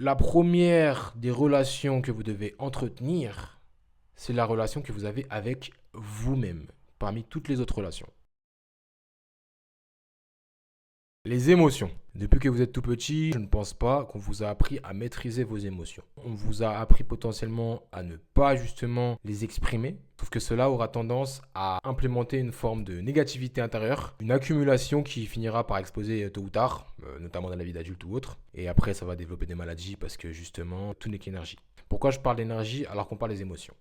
La première des relations que vous devez entretenir, c'est la relation que vous avez avec vous-même, parmi toutes les autres relations. Les émotions. Depuis que vous êtes tout petit, je ne pense pas qu'on vous a appris à maîtriser vos émotions. On vous a appris potentiellement à ne pas justement les exprimer, sauf que cela aura tendance à implémenter une forme de négativité intérieure, une accumulation qui finira par exploser tôt ou tard, notamment dans la vie d'adulte ou autre. Et après, ça va développer des maladies parce que justement, tout n'est qu'énergie. Pourquoi je parle d'énergie alors qu'on parle des émotions?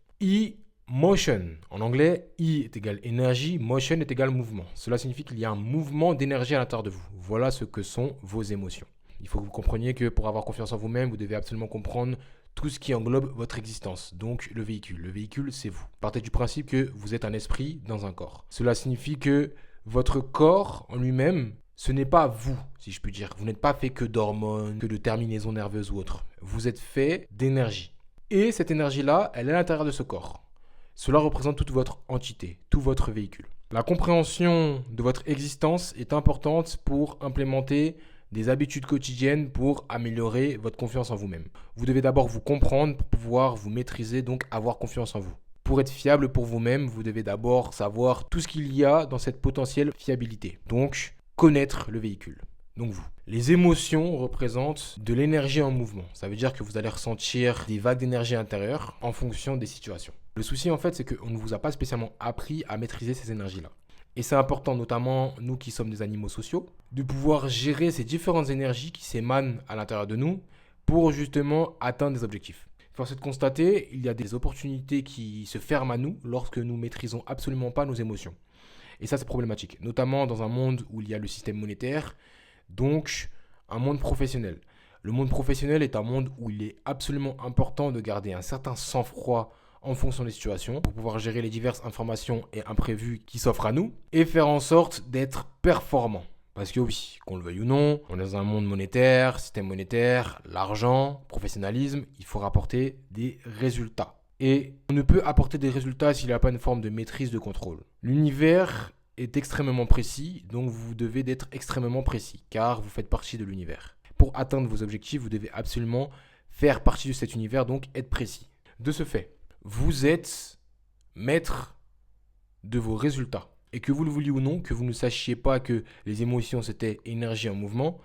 Motion. En anglais, I est égal énergie, motion est égal mouvement. Cela signifie qu'il y a un mouvement d'énergie à l'intérieur de vous. Voilà ce que sont vos émotions. Il faut que vous compreniez que pour avoir confiance en vous-même, vous devez absolument comprendre tout ce qui englobe votre existence, donc le véhicule. Le véhicule, c'est vous. Partez du principe que vous êtes un esprit dans un corps. Cela signifie que votre corps en lui-même, ce n'est pas vous, si je puis dire. Vous n'êtes pas fait que d'hormones, que de terminaisons nerveuses ou autres. Vous êtes fait d'énergie. Et cette énergie-là, elle est à l'intérieur de ce corps. Cela représente toute votre entité, tout votre véhicule. La compréhension de votre existence est importante pour implémenter des habitudes quotidiennes pour améliorer votre confiance en vous-même. Vous devez d'abord vous comprendre pour pouvoir vous maîtriser, donc avoir confiance en vous. Pour être fiable pour vous-même, vous devez d'abord savoir tout ce qu'il y a dans cette potentielle fiabilité. Donc, connaître le véhicule. Donc vous. Les émotions représentent de l'énergie en mouvement. Ça veut dire que vous allez ressentir des vagues d'énergie intérieure en fonction des situations. Le souci en fait, c'est qu'on ne vous a pas spécialement appris à maîtriser ces énergies-là. Et c'est important, notamment nous qui sommes des animaux sociaux, de pouvoir gérer ces différentes énergies qui s'émanent à l'intérieur de nous pour justement atteindre des objectifs. Force est de constater, il y a des opportunités qui se ferment à nous lorsque nous maîtrisons absolument pas nos émotions. Et ça, c'est problématique, notamment dans un monde où il y a le système monétaire, donc un monde professionnel. Le monde professionnel est un monde où il est absolument important de garder un certain sang-froid en fonction des situations pour pouvoir gérer les diverses informations et imprévus qui s'offrent à nous et faire en sorte d'être performant. Parce que oui, qu'on le veuille ou non, on est dans un monde monétaire, système monétaire, l'argent, professionnalisme, il faut rapporter des résultats. Et on ne peut apporter des résultats s'il n'y a pas une forme de maîtrise de contrôle. L'univers est extrêmement précis, donc vous devez d'être extrêmement précis, car vous faites partie de l'univers. Pour atteindre vos objectifs, vous devez absolument faire partie de cet univers, donc être précis. De ce fait, vous êtes maître de vos résultats. Et que vous le vouliez ou non, que vous ne sachiez pas que les émotions c'était énergie en mouvement,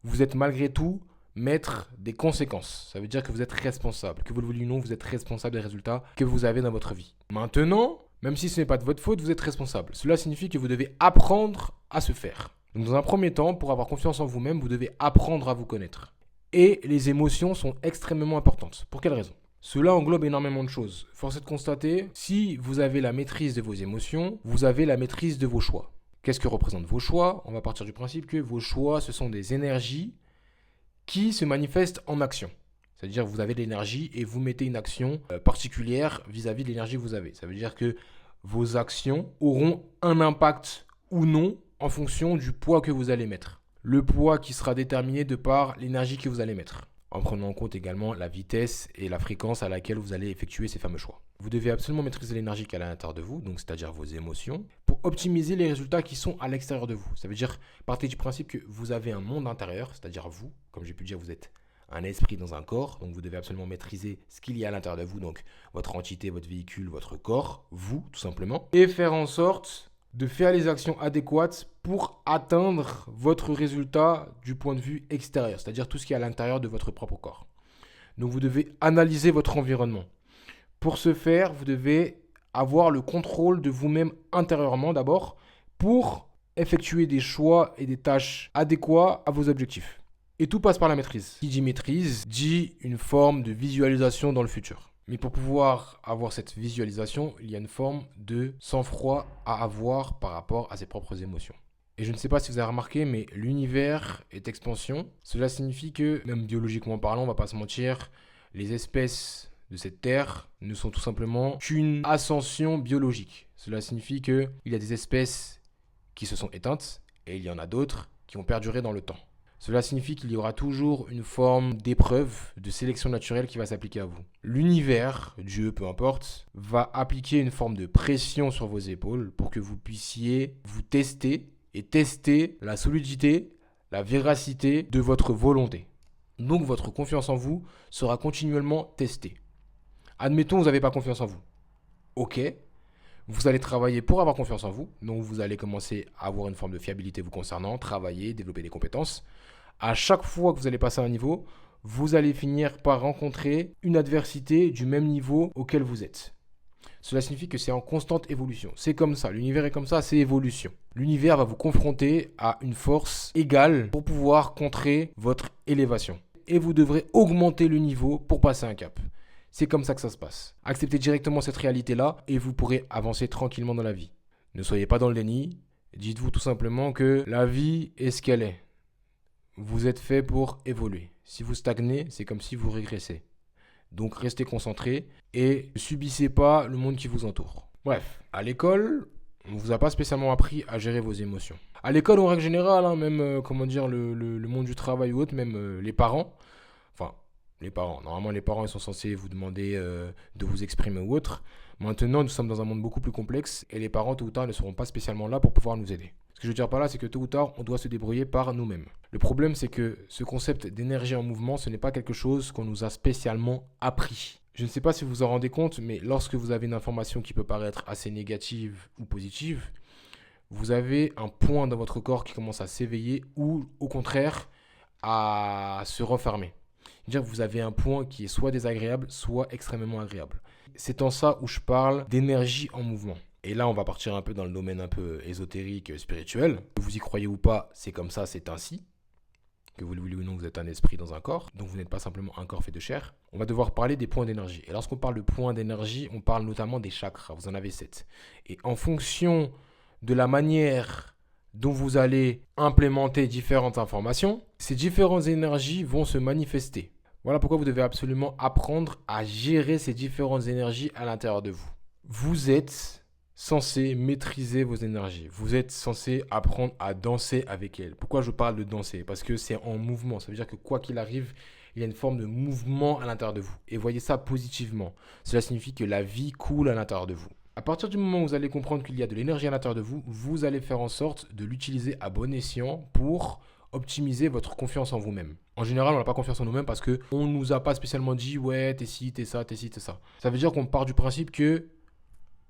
vous êtes malgré tout maître des conséquences. Ça veut dire que vous êtes responsable. Que vous le vouliez ou non, vous êtes responsable des résultats que vous avez dans votre vie. Maintenant, même si ce n'est pas de votre faute, vous êtes responsable. Cela signifie que vous devez apprendre à se faire. Donc dans un premier temps, pour avoir confiance en vous-même, vous devez apprendre à vous connaître. Et les émotions sont extrêmement importantes. Pour quelle raison ? Cela englobe énormément de choses. Force est de constater, si vous avez la maîtrise de vos émotions, vous avez la maîtrise de vos choix. Qu'est-ce que représentent vos choix ? On va partir du principe que vos choix, ce sont des énergies qui se manifestent en action. C'est-à-dire que vous avez de l'énergie et vous mettez une action particulière vis-à-vis de l'énergie que vous avez. Ça veut dire que vos actions auront un impact ou non en fonction du poids que vous allez mettre. Le poids qui sera déterminé de par l'énergie que vous allez mettre, en prenant en compte également la vitesse et la fréquence à laquelle vous allez effectuer ces fameux choix. Vous devez absolument maîtriser l'énergie qui est à l'intérieur de vous, donc c'est-à-dire vos émotions, pour optimiser les résultats qui sont à l'extérieur de vous. Ça veut dire, partez du principe que vous avez un monde intérieur, c'est-à-dire vous, comme j'ai pu dire, vous êtes un esprit dans un corps, donc vous devez absolument maîtriser ce qu'il y a à l'intérieur de vous, donc votre entité, votre véhicule, votre corps, vous, tout simplement, et faire en sorte de faire les actions adéquates pour atteindre votre résultat du point de vue extérieur, c'est-à-dire tout ce qui est à l'intérieur de votre propre corps. Donc vous devez analyser votre environnement. Pour ce faire, vous devez avoir le contrôle de vous-même intérieurement d'abord pour effectuer des choix et des tâches adéquats à vos objectifs. Et tout passe par la maîtrise. Qui dit maîtrise, dit une forme de visualisation dans le futur. Mais pour pouvoir avoir cette visualisation, il y a une forme de sang-froid à avoir par rapport à ses propres émotions. Et je ne sais pas si vous avez remarqué, mais l'univers est expansion. Cela signifie que, même biologiquement parlant, on ne va pas se mentir, les espèces de cette Terre ne sont tout simplement qu'une ascension biologique. Cela signifie qu'il y a des espèces qui se sont éteintes et il y en a d'autres qui vont perdurer dans le temps. Cela signifie qu'il y aura toujours une forme d'épreuve, de sélection naturelle qui va s'appliquer à vous. L'univers, Dieu, peu importe, va appliquer une forme de pression sur vos épaules pour que vous puissiez vous tester et tester la solidité, la véracité de votre volonté. Donc votre confiance en vous sera continuellement testée. Admettons que vous n'avez pas confiance en vous. Ok, vous allez travailler pour avoir confiance en vous. Donc vous allez commencer à avoir une forme de fiabilité vous concernant, travailler, développer des compétences. À chaque fois que vous allez passer à un niveau, vous allez finir par rencontrer une adversité du même niveau auquel vous êtes. Cela signifie que c'est en constante évolution. C'est comme ça, l'univers est comme ça, c'est évolution. L'univers va vous confronter à une force égale pour pouvoir contrer votre élévation. Et vous devrez augmenter le niveau pour passer un cap. C'est comme ça que ça se passe. Acceptez directement cette réalité-là et vous pourrez avancer tranquillement dans la vie. Ne soyez pas dans le déni. Dites-vous tout simplement que la vie est ce qu'elle est. Vous êtes fait pour évoluer. Si vous stagnez, c'est comme si vous régressez. Donc restez concentré et ne subissez pas le monde qui vous entoure. Bref, à l'école, on ne vous a pas spécialement appris à gérer vos émotions. À l'école, en règle générale, même le monde du travail ou autre, même les parents, normalement les parents ils sont censés vous demander de vous exprimer ou autre. Maintenant, nous sommes dans un monde beaucoup plus complexe et les parents, tôt ou tard, ne seront pas spécialement là pour pouvoir nous aider. Ce que je veux dire par là, c'est que tôt ou tard, on doit se débrouiller par nous-mêmes. Le problème, c'est que ce concept d'énergie en mouvement, ce n'est pas quelque chose qu'on nous a spécialement appris. Je ne sais pas si vous vous en rendez compte, mais lorsque vous avez une information qui peut paraître assez négative ou positive, vous avez un point dans votre corps qui commence à s'éveiller ou, au contraire, à se refermer. C'est-à-dire que vous avez un point qui est soit désagréable, soit extrêmement agréable. C'est en ça où je parle d'énergie en mouvement. Et là, on va partir un peu dans le domaine un peu ésotérique, spirituel. Que vous y croyez ou pas, c'est comme ça, c'est ainsi. Que vous le voulez ou non, vous êtes un esprit dans un corps. Donc vous n'êtes pas simplement un corps fait de chair. On va devoir parler des points d'énergie. Et lorsqu'on parle de points d'énergie, on parle notamment des chakras. Vous en avez 7. Et en fonction de la manière dont vous allez implémenter différentes informations, ces différentes énergies vont se manifester. Voilà pourquoi vous devez absolument apprendre à gérer ces différentes énergies à l'intérieur de vous. Vous êtes censé maîtriser vos énergies. Vous êtes censé apprendre à danser avec elles. Pourquoi je parle de danser? Parce que c'est en mouvement. Ça veut dire que quoi qu'il arrive, il y a une forme de mouvement à l'intérieur de vous. Et voyez ça positivement. Cela signifie que la vie coule à l'intérieur de vous. À partir du moment où vous allez comprendre qu'il y a de l'énergie à l'intérieur de vous, vous allez faire en sorte de l'utiliser à bon escient pour optimiser votre confiance en vous-même. En général, on n'a pas confiance en nous-mêmes parce qu'on ne nous a pas spécialement dit « ouais, t'es ci, t'es ça, t'es ci, t'es ça ». Ça veut dire qu'on part du principe que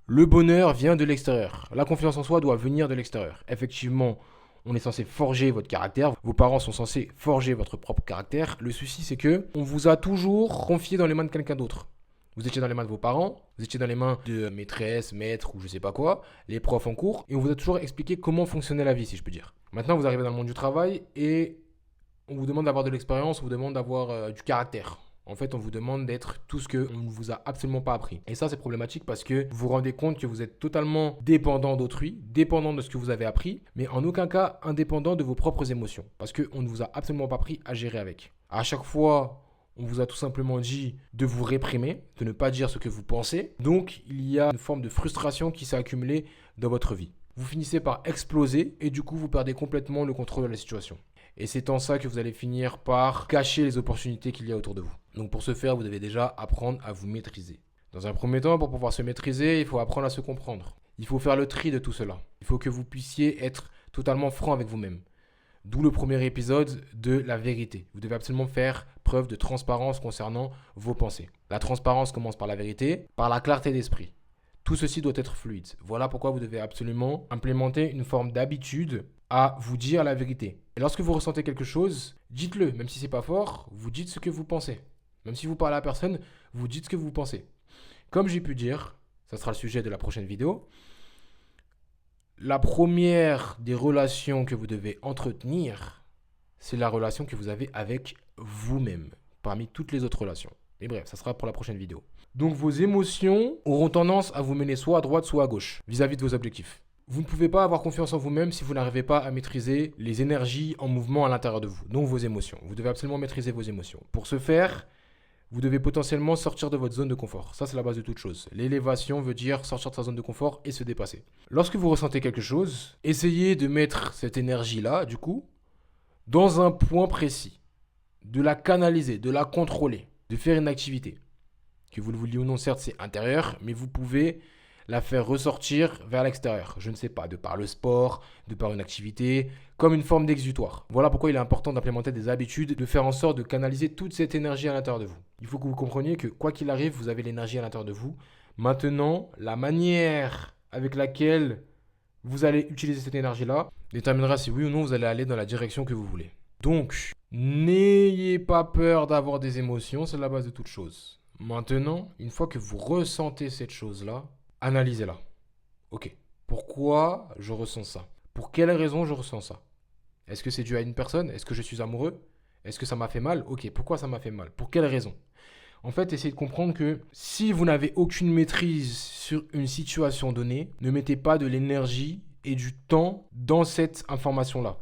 le bonheur vient de l'extérieur. La confiance en soi doit venir de l'extérieur. Effectivement, on est censé forger votre caractère. Vos parents sont censés forger votre propre caractère. Le souci, c'est que on vous a toujours confié dans les mains de quelqu'un d'autre. Vous étiez dans les mains de vos parents, vous étiez dans les mains de maîtresse, maître ou je sais pas quoi, les profs en cours, et on vous a toujours expliqué comment fonctionnait la vie, si je peux dire. Maintenant, vous arrivez dans le monde du travail et on vous demande d'avoir de l'expérience, on vous demande d'avoir du caractère. En fait, on vous demande d'être tout ce qu'on ne vous a absolument pas appris. Et ça, c'est problématique parce que vous vous rendez compte que vous êtes totalement dépendant d'autrui, dépendant de ce que vous avez appris, mais en aucun cas indépendant de vos propres émotions. Parce qu'on ne vous a absolument pas appris à gérer avec. À chaque fois, on vous a tout simplement dit de vous réprimer, de ne pas dire ce que vous pensez. Donc, il y a une forme de frustration qui s'est accumulée dans votre vie. Vous finissez par exploser et du coup, vous perdez complètement le contrôle de la situation. Et c'est en ça que vous allez finir par cacher les opportunités qu'il y a autour de vous. Donc pour ce faire, vous devez déjà apprendre à vous maîtriser. Dans un premier temps, pour pouvoir se maîtriser, il faut apprendre à se comprendre. Il faut faire le tri de tout cela. Il faut que vous puissiez être totalement franc avec vous-même. D'où le premier épisode de la vérité. Vous devez absolument faire preuve de transparence concernant vos pensées. La transparence commence par la vérité, par la clarté d'esprit. Tout ceci doit être fluide. Voilà pourquoi vous devez absolument implémenter une forme d'habitude à vous dire la vérité. Et lorsque vous ressentez quelque chose, dites-le. Même si c'est pas fort, vous dites ce que vous pensez. Même si vous parlez à personne, vous dites ce que vous pensez. Comme j'ai pu dire, ça sera le sujet de la prochaine vidéo, la première des relations que vous devez entretenir, c'est la relation que vous avez avec vous-même, parmi toutes les autres relations. Et bref, ça sera pour la prochaine vidéo. Donc vos émotions auront tendance à vous mener soit à droite, soit à gauche, vis-à-vis de vos objectifs. Vous ne pouvez pas avoir confiance en vous-même si vous n'arrivez pas à maîtriser les énergies en mouvement à l'intérieur de vous, donc vos émotions. Vous devez absolument maîtriser vos émotions. Pour ce faire, vous devez potentiellement sortir de votre zone de confort. Ça, c'est la base de toute chose. L'élévation veut dire sortir de sa zone de confort et se dépasser. Lorsque vous ressentez quelque chose, essayez de mettre cette énergie-là, du coup, dans un point précis. De la canaliser, de la contrôler, de faire une activité. Que vous le vouliez ou non, certes, c'est intérieur, mais vous pouvez la faire ressortir vers l'extérieur. Je ne sais pas, de par le sport, de par une activité, comme une forme d'exutoire. Voilà pourquoi il est important d'implémenter des habitudes, de faire en sorte de canaliser toute cette énergie à l'intérieur de vous. Il faut que vous compreniez que quoi qu'il arrive, vous avez l'énergie à l'intérieur de vous. Maintenant, la manière avec laquelle vous allez utiliser cette énergie-là déterminera si oui ou non vous allez aller dans la direction que vous voulez. Donc, n'ayez pas peur d'avoir des émotions, c'est la base de toute chose. Maintenant, une fois que vous ressentez cette chose-là, analysez-la. Ok, pourquoi je ressens ça? Pour quelle raison je ressens ça? Est-ce que c'est dû à une personne? Est-ce que je suis amoureux? Est-ce que ça m'a fait mal? Ok, pourquoi ça m'a fait mal? Pour quelle raison? En fait, essayez de comprendre que si vous n'avez aucune maîtrise sur une situation donnée, ne mettez pas de l'énergie et du temps dans cette information-là.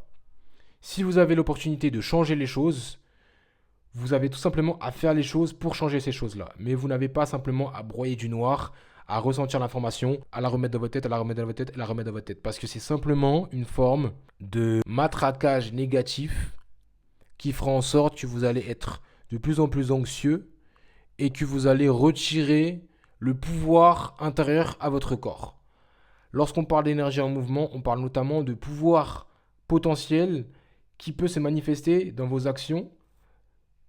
Si vous avez l'opportunité de changer les choses, vous avez tout simplement à faire les choses pour changer ces choses-là. Mais vous n'avez pas simplement à broyer du noir, à ressentir l'information, à la remettre dans votre tête, à la remettre dans votre tête, à la remettre dans votre tête. Parce que c'est simplement une forme de matraquage négatif qui fera en sorte que vous allez être de plus en plus anxieux et que vous allez retirer le pouvoir intérieur à votre corps. Lorsqu'on parle d'énergie en mouvement, on parle notamment de pouvoir potentiel qui peut se manifester dans vos actions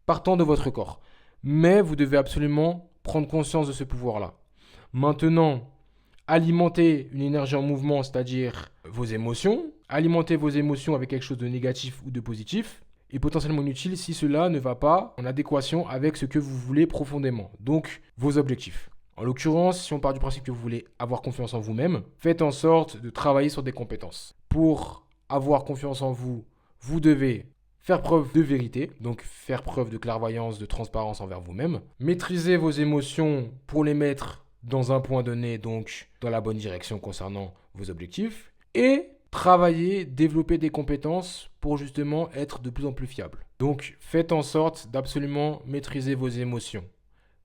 partant de votre corps. Mais vous devez absolument prendre conscience de ce pouvoir-là. Maintenant, alimenter une énergie en mouvement, c'est-à-dire vos émotions, alimenter vos émotions avec quelque chose de négatif ou de positif, est potentiellement inutile si cela ne va pas en adéquation avec ce que vous voulez profondément, donc vos objectifs. En l'occurrence, si on part du principe que vous voulez avoir confiance en vous-même, faites en sorte de travailler sur des compétences. Pour avoir confiance en vous, vous devez faire preuve de vérité, donc faire preuve de clairvoyance, de transparence envers vous-même. Maîtriser vos émotions pour les mettre dans un point donné, donc dans la bonne direction concernant vos objectifs. Et travailler, développer des compétences pour justement être de plus en plus fiable. Donc faites en sorte d'absolument maîtriser vos émotions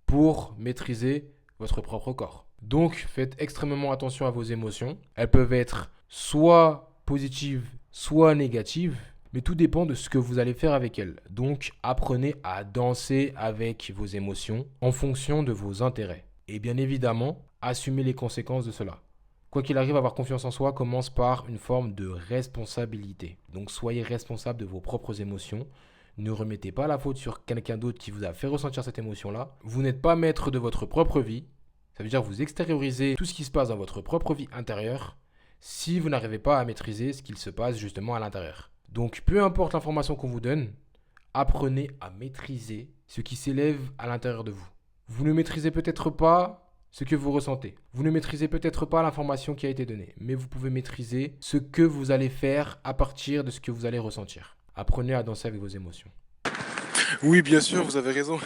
pour maîtriser votre propre corps. Donc faites extrêmement attention à vos émotions. Elles peuvent être soit positives, soit négatives, mais tout dépend de ce que vous allez faire avec elles. Donc apprenez à danser avec vos émotions en fonction de vos intérêts. Et bien évidemment, assumez les conséquences de cela. Quoi qu'il arrive, avoir confiance en soi commence par une forme de responsabilité. Donc soyez responsable de vos propres émotions. Ne remettez pas la faute sur quelqu'un d'autre qui vous a fait ressentir cette émotion-là. Vous n'êtes pas maître de votre propre vie. Ça veut dire que vous extériorisez tout ce qui se passe dans votre propre vie intérieure si vous n'arrivez pas à maîtriser ce qu'il se passe justement à l'intérieur. Donc peu importe l'information qu'on vous donne, apprenez à maîtriser ce qui s'élève à l'intérieur de vous. Vous ne maîtrisez peut-être pas ce que vous ressentez. Vous ne maîtrisez peut-être pas l'information qui a été donnée, mais vous pouvez maîtriser ce que vous allez faire à partir de ce que vous allez ressentir. Apprenez à danser avec vos émotions. Oui, bien sûr, vous avez raison.